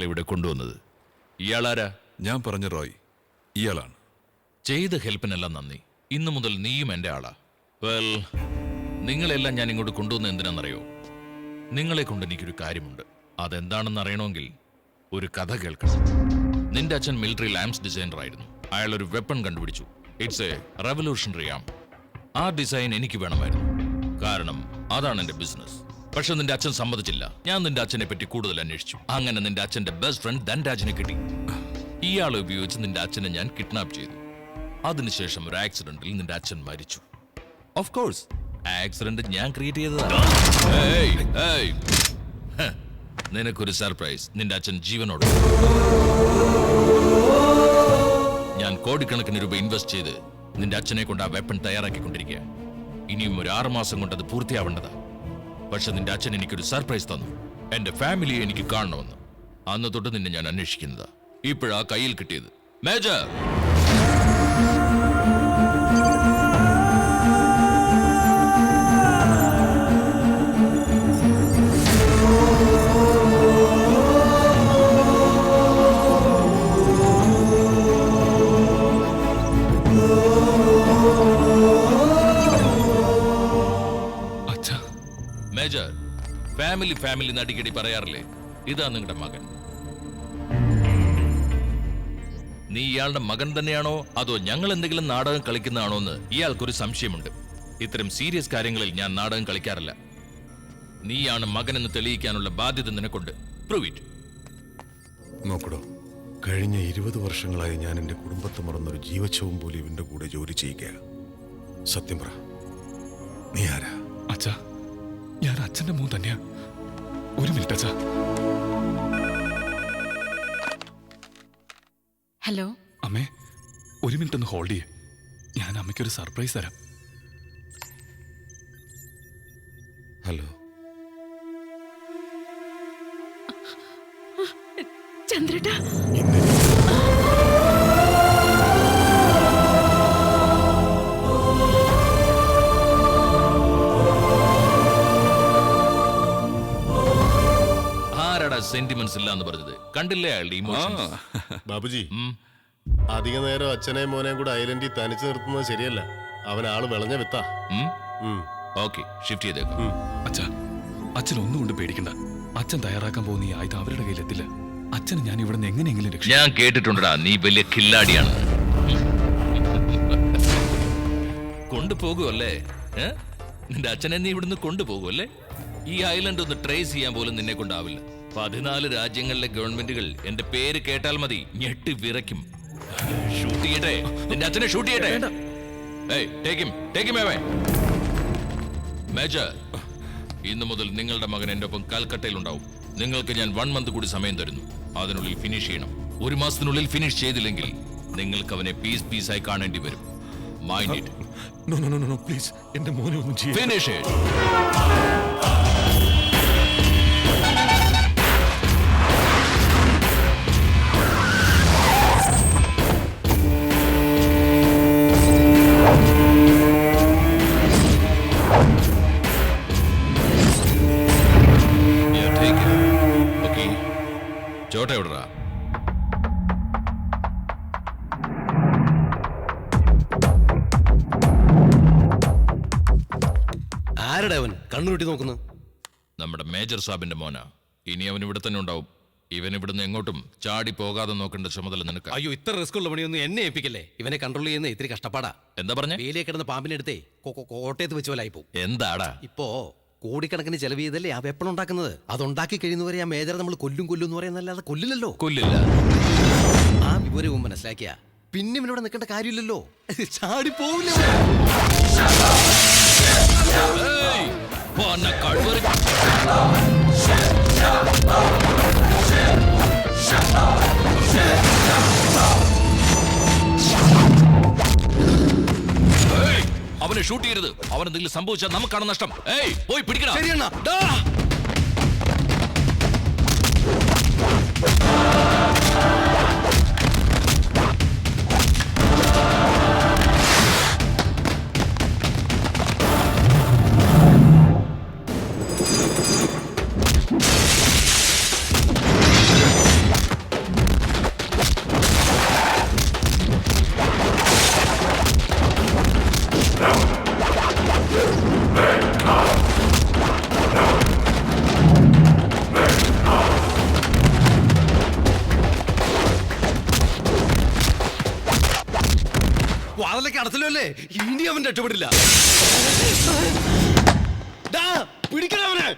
നിങ്ങളെ ഇവിടെ കൊണ്ടുവന്നത്. ഇയാളാരാ? ഞാൻ പറഞ്ഞ റോയ് ഇയാളാണ്. ചെയ്ത ഹെൽപ്പിനെല്ലാം നന്ദി. ഇന്നു മുതൽ നീയും എൻ്റെ ആളാ. വെൽ, നിങ്ങളെല്ലാം ഞാൻ ഇങ്ങോട്ട് കൊണ്ടുവന്ന എന്തിനാണെന്നറിയോ? നിങ്ങളെ കൊണ്ട് എനിക്കൊരു കാര്യമുണ്ട്. അതെന്താണെന്ന് അറിയണമെങ്കിൽ ഒരു കഥ കേൾക്കണം. നിന്റെ അച്ഛൻ മിലിറ്ററി ലാംപ്സ് ഡിസൈനർ ആയിരുന്നു. അയാൾ ഒരു വെപ്പൺ കണ്ടുപിടിച്ചു. ഇറ്റ്സ് എ റെവല്യൂഷണറി ആം. ആ ഡിസൈൻ എനിക്ക് വേണമായിരുന്നു, കാരണം അതാണ് എന്റെ ബിസിനസ്. പക്ഷെ നിന്റെ അച്ഛൻ സമ്മതിച്ചില്ല. ഞാൻ നിന്റെ അച്ഛനെ പറ്റി കൂടുതൽ അന്വേഷിച്ചു. അങ്ങനെ നിന്റെ അച്ഛന്റെ ബെസ്റ്റ് ഫ്രണ്ട് ധൻരാജിനെ കിട്ടി. ഇയാളെ ഉപയോഗിച്ച് നിന്റെ അച്ഛനെ ഞാൻ കിഡ്നാപ്പ് ചെയ്തു. അതിനുശേഷം ഒരു ആക്സിഡന്റിൽ നിന്റെ അച്ഛൻ മരിച്ചു. ഓഫ് കോഴ്സ് ആക്സിഡന്റ് ഞാൻ ക്രിയേറ്റ് ചെയ്തതാണ്. നിനക്കൊരു സർപ്രൈസ്. നിന്റെ അച്ഛൻ ജീവനോട്. ഞാൻ കോടിക്കണക്കിന് രൂപ ഇൻവെസ്റ്റ് ചെയ്ത് നിന്റെ അച്ഛനെ കൊണ്ട് ആ വെപ്പൺ തയ്യാറാക്കിക്കൊണ്ടിരിക്കുക. ഇനിയും ഒരു 6 മാസം കൊണ്ട് അത് പൂർത്തിയാവേണ്ടതാ. പക്ഷെ നിന്റെ അച്ഛൻ എനിക്കൊരു സർപ്രൈസ് തന്നു. എന്റെ ഫാമിലിയെ എനിക്ക് കാണണമെന്ന്. അന്ന് തൊട്ട് നിന്നെ ഞാൻ അന്വേഷിക്കുന്നതാ. ഇപ്പോഴാ കയ്യിൽ കിട്ടിയത്. മേജർ, മേജർ, ഫാമിലി നടിക്കടി പറയാറില്ലേ, ഇതാ നിങ്ങളുടെ മകൻ. നീ ഇയാളുടെ മകൻ തന്നെയാണോ അതോ ഞങ്ങൾ എന്തെങ്കിലും നാടകം കളിക്കുന്നതാണോ എന്ന് ഇയാൾക്കൊരു സംശയമുണ്ട്. ഇത്തരം സീരിയസ് കാര്യങ്ങളിൽ ഞാൻ നാടകം കളിക്കാറില്ല. നീയാണ് മകനെന്ന് തെളിയിക്കാനുള്ള ബാധ്യത നിനക്കുണ്ട്. Prove it. നോക്കടോ, കഴിഞ്ഞ 20 വർഷങ്ങളായി ഞാൻ എൻ്റെ കുടുംബത്തെ മറന്നൊരു ജീവച്ഛവും പോലെ ഇവന്റെ കൂടെ ജോലി ചെയ്യുക. സത്യം പറ, നീ ആരാ? അച്ഛാ, ഞാൻ അച്ഛന്റെ മോൻ തന്നെയാ. ഒരു മിനിറ്റ് അച്ഛാ. ഹലോ അമ്മേ, ഒരു മിനിറ്റ് ഒന്ന് ഹോൾഡ് ചെയ്യേ. ഞാൻ അമ്മയ്ക്കൊരു സർപ്രൈസ് തരാം. ഹലോ ചന്ദ്രേട്ടാ. സെന്റിമെന്റ്സ് ഇല്ല എന്ന് പറഞ്ഞത് കണ്ടില്ലേ അയാളുടെ ഇമോഷൻസ്? ബാബുജി, അധിക നേരം അച്ഛനെയും മോനെയും കൂടെ ഐലൻഡിൽ തനിച്ചു നിർത്തുന്നത് ശരിയല്ല. അവൻ ആള് വിളഞ്ഞ വിത്താ. ഓക്കെ, ഷിഫ്റ്റ് ചെയ്തേക്കും. അച്ഛാ, അച്ഛൻ ഒന്നും കൊണ്ട് പേടിക്കണ്ട. അച്ഛൻ തയ്യാറാക്കാൻ പോകുന്ന ഈ ആയുധം അവരുടെ കയ്യിലെത്തില്ല. അച്ഛന് ഞാൻ ഇവിടെ നിന്ന് എങ്ങനെയെങ്കിലും രക്ഷിക്കും. ഞാൻ കേട്ടിട്ടുണ്ടാ നീ വലിയ കില്ലാടിയാണ്. കൊണ്ടുപോകുമല്ലേ? നിന്റെ അച്ഛനെ നീ ഇവിടുന്ന് കൊണ്ടുപോകുമല്ലേ? ഈ ഐലൻഡ് ഒന്ന് ട്രേസ് ചെയ്യാൻ പോലും നിന്നെ കൊണ്ടാവില്ല. 14 രാജ്യങ്ങളിലെ ഗവൺമെന്റുകൾ എന്റെ പേര് കേട്ടാൽ മതി ഞെട്ടി വിറയ്ക്കും. ഷൂട്ട് ചെയ്യട്ടെ, നിന്റെ അച്ഛനെ ഷൂട്ട് ചെയ്യട്ടെ. മേജർ, ഇന്നു മുതൽ നിങ്ങളുടെ മകൻ എന്റെ ഒപ്പം കൽക്കട്ടയിൽ ഉണ്ടാവും. നിങ്ങൾക്ക് ഞാൻ 1 മന്ത് കൂടി സമയം തരുന്നു. അതിനുള്ളിൽ ഫിനിഷ് ചെയ്യണം. 1 മാസത്തിനുള്ളിൽ ഫിനിഷ് ചെയ്തില്ലെങ്കിൽ നിങ്ങൾക്ക് അവനെ പീസായി കാണേണ്ടി വരും. Mind it. നോ പ്ലീസ്, എന്റെ മോനെ ഒന്നും ചെയ്യ്. Finish it. ചോട്ട എവിടാ? ആരുടെ അവൻ കണ്ണുരുട്ടി നോക്കുന്നു? നമ്മുടെ മേജർ സാബിന്റെ മോനാ. ഇനി അവൻ ഇവിടെ തന്നെ ഉണ്ടാവും. ഇവൻ ഇവിടുന്ന് എങ്ങോട്ടും ചാടി പോകാതെ നോക്കേണ്ട ചുമതല നിനക്ക്. അയ്യോ, ഇത്ര റിസ്ക് ഉള്ള പണിയൊന്നും എന്നെ ഏൽപ്പിക്കല്ലേ. ഇവനെ കൺട്രോൾ ചെയ്യുന്ന ഇത്തിരി കഷ്ടപ്പാടാ. എന്താ പറഞ്ഞ? വേലിയെ കിടന്ന് പാമ്പിനെടുത്തേ കോട്ടയത്ത് വെച്ച പോലെ ആയിപ്പോ. എന്താടാ? ഇപ്പോ കോടിക്കണക്കിന് ചെലവ് ചെയ്തല്ലേ ആ വെപ്പൺ ഉണ്ടാക്കുന്നത്. അതുണ്ടാക്കി കഴിയുന്നവരെ ആ മേജർ നമ്മൾ കൊല്ലും എന്ന് പറയുന്നല്ലാതെ കൊല്ലില്ലല്ലോ. കൊല്ലില്ല. ആ വിവരവും മനസ്സിലാക്കിയ പിന്നെ ഇവനോട് നിൽക്കേണ്ട കാര്യമില്ലല്ലോ. ചാടി പോവില്ല. അവനെ ഷൂട്ട് ചെയ്യരുത്. അവനെന്തെങ്കിലും സംഭവിച്ചാൽ നമുക്കാണ് നഷ്ടം. പോയി പിടിക്കണം. ശരിയെന്നാ. വാതിലേക്ക് അടച്ചല്ലോ അല്ലേ? ഇനി അവൻ രക്ഷപ്പെടില്ല. ഡാ, പിടിക്കണം അവനെ.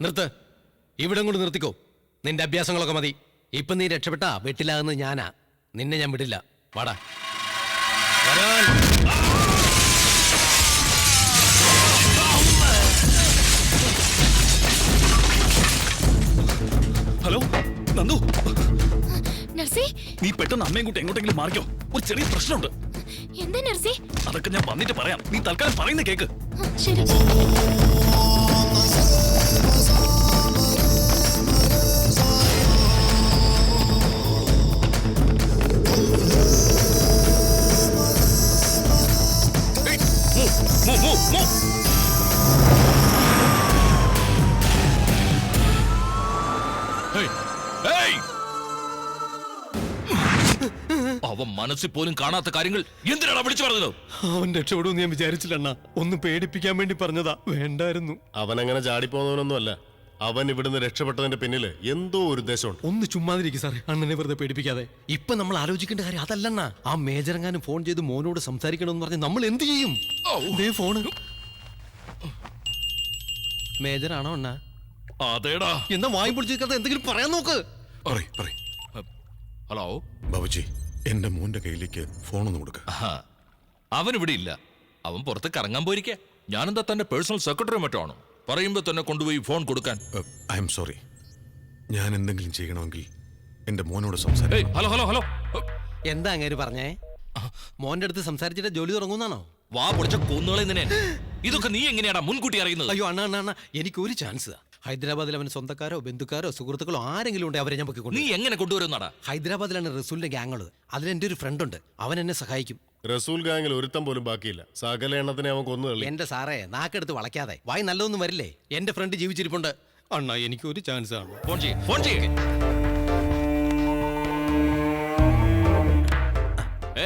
നിർത്ത്, ഇവിടെ കൊണ്ട് നിർത്തിക്കോ. നിന്റെ അഭ്യാസങ്ങളൊക്കെ മതി. ഇപ്പൊ നീ രക്ഷപ്പെട്ടാ വെട്ടിലാകുന്നത് ഞാനാ. നിന്നെ ഞാൻ വിടില്ല. വാടാ വരാൻ. ഹലോ നന്ദു, നർസി, നീ പെട്ടെന്ന് അമ്മയും കൂട്ടി എങ്ങോട്ടെങ്കിലും മാറിക്കോ. ഒരു ചെറിയ പ്രശ്നമുണ്ട്. എന്താ നർസി? അതൊക്കെ ഞാൻ വന്നിട്ട് പറയാം. നീ തൽക്കാലം പറയുന്ന കേക്ക്. ശരി. അവൻ മനസ്സിൽ പോലും കാണാത്ത കാര്യങ്ങൾ എന്തിനാണ് വിളിച്ചു പറഞ്ഞത്? അവൻ രക്ഷപ്പെടുമെന്ന് ഞാൻ വിചാരിച്ചില്ല അണ്ണാ. ഒന്ന് പേടിപ്പിക്കാൻ വേണ്ടി പറഞ്ഞതാ. വേണ്ടായിരുന്നു. അവൻ അങ്ങനെ ചാടിപ്പോന്നവനൊന്നുമല്ല. അവൻ ഇവിടുന്ന് രക്ഷപ്പെട്ടതിന്റെ പിന്നില് എന്തോ ഒരു ഉദ്ദേശമുണ്ട്. ഒന്ന് ചുമ്മാതിരിക്കും സാറേ, അണ്ണനെ വെറുതെ പേടിപ്പിക്കാതെ. ഇപ്പൊ നമ്മൾ ആലോചിക്കേണ്ട കാര്യം അതല്ലണ്ണ. ആ മേജറെങ്ങാനും ഫോൺ ചെയ്ത് മോനോട് സംസാരിക്കണമെന്ന് പറഞ്ഞ് നമ്മൾ എന്ത് ചെയ്യും? ദേ ഫോണ്. മേജറാണോ അണ്ണ? അതേടാ. എന്താ വായി പൊളിച്ചിരിക്കാത്ത എന്തെങ്കിലും പറയാൻ നോക്ക്. പറയ്. ഹലോ ബാബുജി, എന്റെ മോന്റെ കയ്യിലേക്ക് ഫോണൊന്ന് കൊടുക്ക. അവൻ ഇവിടെ ഇല്ല. അവൻ പുറത്ത് കറങ്ങാൻ പോയിരിക്കെ. ഞാനെന്താ തന്റെ പേഴ്സണൽ സെക്രട്ടറി മറ്റോ ആണോ? പറയുമ്പോ തന്നെ കൊണ്ടുപോയി ഫോൺ കൊടുക്കാൻ. I am sorry. ഞാൻ എന്തെങ്കിലും ചെയ്യണമെങ്കിൽ എന്റെ മോനോട് സംസാരിക്കണം. Hello hello hello. എന്താ അങ്ങേര് പറഞ്ഞേ? മോന്റെ അടുത്ത് സംസാരിച്ചിട്ട് ജോലി തുടങ്ങുന്നാണോ? വാ പൊളിച്ച കൊന്നുകളെ നിന്നെ. ഇതൊക്കെ നീ എങ്ങനെയാടാ മുൻകൂട്ടി അറിയുന്നത്? അയ്യോ അണ്ണ, എനിക്കൊരു ചാൻസ്. ഹൈദരാബാദിൽ അവന് സ്വന്തക്കാരോ ബന്ധുക്കാരോ സുഹൃത്തുക്കളോ ആരെങ്കിലും ഉണ്ടെങ്കിൽ അവരെ ഞാൻ പൊക്കിക്കൊണ്ട്. നീ എങ്ങനെ കൊണ്ടുവരുന്നാടാ? ഹൈദരാബാദിലാണ് റസൂലിന്റെ ഗ്യാങ് ഉള്ളത്. അതിലെന്റെ ഒരു ഫ്രണ്ട് ഉണ്ട്. അവൻ എന്നെ സഹായിക്കും. റസൂൽ ഗാങ്ങിൽ ഒരുത്തം പോലും ബാക്കിയില്ല. സകല എണ്ണത്തിനെ അവൻ കൊന്നു തള്ളി. എന്റെ സാറേ, നാക്കെടുത്ത് വളയ്ക്കാതെ. വായി നല്ലതൊന്നും വരില്ലേ? എന്റെ ഫ്രണ്ട് ജീവിച്ചിരിപ്പുണ്ട്. അണ്ണ, എനിക്കൊരു ചാൻസ് ആണ്. ഫോൺ ചെയ്യ്, ഫോൺ ചെയ്യ്.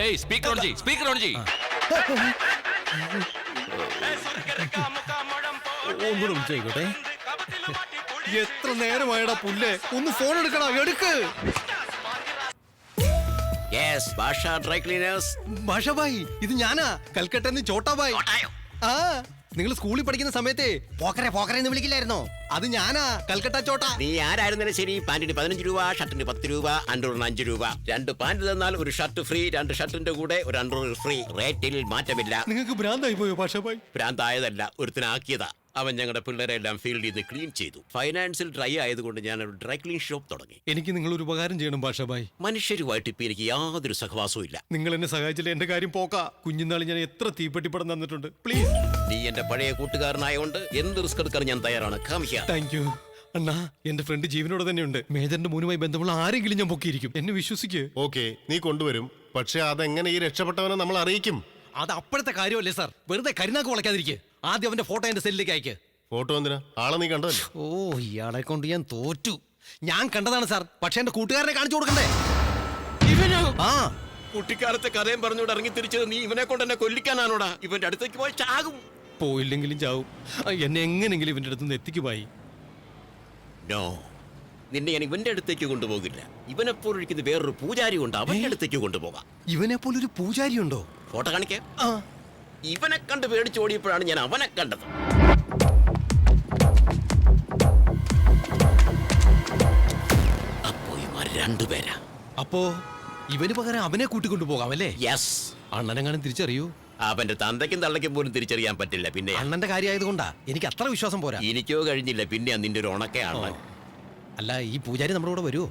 ഏയ്, സ്പീക്കർ ഓൺ ചെയ്യ്, സ്പീക്കർ ഓൺ ചെയ്യ്. ഒന്നുകൂടെ വിളിച്ചോട്ടെ. എത്ര നേരമായടാ പുല്ലേ? ഒന്ന് ഫോൺ എടുക്കടാ, എടുക്ക്. ഭാഷാഭായ്, ഇത് ഞാനാ, കൽക്കട്ടന്ന് ചോട്ടാഭായ്. ആ, നിങ്ങൾ സ്കൂളിൽ പഠിക്കുന്ന സമയത്തെ പോക്കരെ വിളിക്കില്ലായിരുന്നോ? അത് ഞാനാ, കൽക്കട്ട ചോട്ട. നീ ആരായിരുന്നാലും ശരി, പാന്റിന് 15 രൂപ, ഷർട്ടിന് 10 രൂപ, അണ്ടറിന് 5 രൂപ. 2 പാന്റ് തന്നാൽ ഒരു ഷർട്ട് ഫ്രീ, 2 ഷർട്ടിന്റെ കൂടെ ഒരു അണ്ടർ ഫ്രീ. റേറ്റിൽ മാറ്റമില്ല. നിങ്ങൾക്ക് ഭ്രാന്തായി പോയോ ഭാഷാഭായ്? ഭ്രാന്തായതല്ല, ഒരുത്തിനാക്കിയതാ. അവൻ ഞങ്ങളുടെ പിള്ളേരെല്ലാം ഫീൽഡ് ചെയ്ത് ക്ലീൻ ചെയ്തു. ഫൈനാൻസിൽ ഡ്രൈ ആയതുകൊണ്ട് ഞാൻ ഒരു ഡ്രൈ ക്ലീൻ ഷോപ്പ് തുടങ്ങി. എനിക്ക് നിങ്ങളൊരു ഉപകാരം ചെയ്യണം ഭാഷാഭായ്. മനുഷ്യരുമായിട്ട് ഇപ്പൊ എനിക്ക് യാതൊരു സഹവാസവും ഇല്ല. നിങ്ങൾ എന്നെ സഹായിച്ചില്ല, എന്റെ കാര്യം പോക്കാ. കുഞ്ഞുനാളിൽ ഞാൻ എത്ര തീപ്പെട്ടിപ്പടം തന്നിട്ടുണ്ട്. പ്ലീസ്. നീ എന്റെ പഴയ കൂട്ടുകാരനായോണ്ട് എന്ത് റിസ്ക് എടുക്കാൻ ഞാൻ തയ്യാറാണ്. താങ്ക് യു അണ്ണാ. എന്റെ ഫ്രണ്ട് ജീവനോടെ തന്നെയുണ്ട്. മേജറിന്റെ മോനുമായി ബന്ധമുള്ള ആരെങ്കിലും ഞാൻ പൊക്കിയിരിക്കും. എന്നെ വിശ്വസിക്ക്. ഓക്കെ, നീ കൊണ്ടുവരും. പക്ഷെ അതെങ്ങനെ ഈ രക്ഷപ്പെട്ടവനെ നമ്മൾ അറിയിക്കും? അത് അപ്പോഴത്തെ കാര്യമല്ലേ സാർ? വെറുതെ കരിനാക്ക് വളയ്ക്കാതിരിക്കുക. ആദ്യം അവന്റെ ഫോട്ടോ എന്റെ സെല്ലിലേക്ക് അയക്ക്. ഫോട്ടോ എന്തിനാ? ആളെ നീ കണ്ടതല്ലേ? ഓ, ഇയാളെ കൊണ്ട് ഞാൻ തോറ്റു. ഞാൻ കണ്ടതാണ് സാർ, പക്ഷെ എന്റെ കൂട്ടുകാരനെ കാണിച്ചു കൊടുക്കണ്ടേ? ആ, കുട്ടിക്കാലത്തെ കഥയും പറഞ്ഞുകൊണ്ട് ഇറങ്ങി തിരിച്ചത് നീ ഇവനെ കൊണ്ട് എന്നെ കൊല്ലിക്കാനാണോടാ? ഇവന്റെ അടുത്തേക്ക് പോയി ചാകും. പോയില്ലെങ്കിലും ചാവും. എന്നെ എങ്ങനെങ്കിലും ഇവന്റെ അടുത്ത് നിന്ന് എത്തിക്കുമായി. നോ, നിന്നെ ഞാൻ ഇവന്റെ അടുത്തേക്ക് കൊണ്ടുപോകില്ല. ഇവനെപ്പോഴൊരിക്കുന്ന വേറൊരു പൂജാരി ഉണ്ട്, അവന്റെ അടുത്തേക്ക് കൊണ്ടുപോകാം. ഇവനെ പോലൊരു പൂജാരി ഉണ്ടോ? ഫോട്ടോ കാണിക്കാം. ആ, ഇവനെ കണ്ട് പേടിച്ചോടിയപ്പോഴാണ് ഞാൻ അവനെ കണ്ടത്. അപ്പോ ഇവർ രണ്ടുപേരാ. അപ്പോ ഇവന് പകരം അവനെ കൂട്ടിക്കൊണ്ടു പോകാമല്ലേ? യെസ്. അണ്ണനെങ്ങാനും തിരിച്ചറിയൂ? അവന്റെ തന്തയ്ക്കും തള്ളയ്ക്കും പോലും തിരിച്ചറിയാൻ പറ്റില്ല. പിന്നെ അണ്ണന്റെ കാര്യമായതുകൊണ്ടാ എനിക്ക് അത്ര വിശ്വാസം പോരാ. എനിക്കോ കഴിഞ്ഞില്ല, പിന്നെ നിന്റെ ഒരു ഉണക്കയാണ്. അല്ല, ഈ പൂജാരി നമ്മുടെ കൂടെ വരുമോ?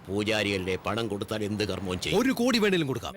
പൂജാരിയല്ലേ, പണം കൊടുത്താൽ എന്ത് കർമ്മവും ചെയ്യും. 1 കോടി വേണേലും കൊടുക്കാം.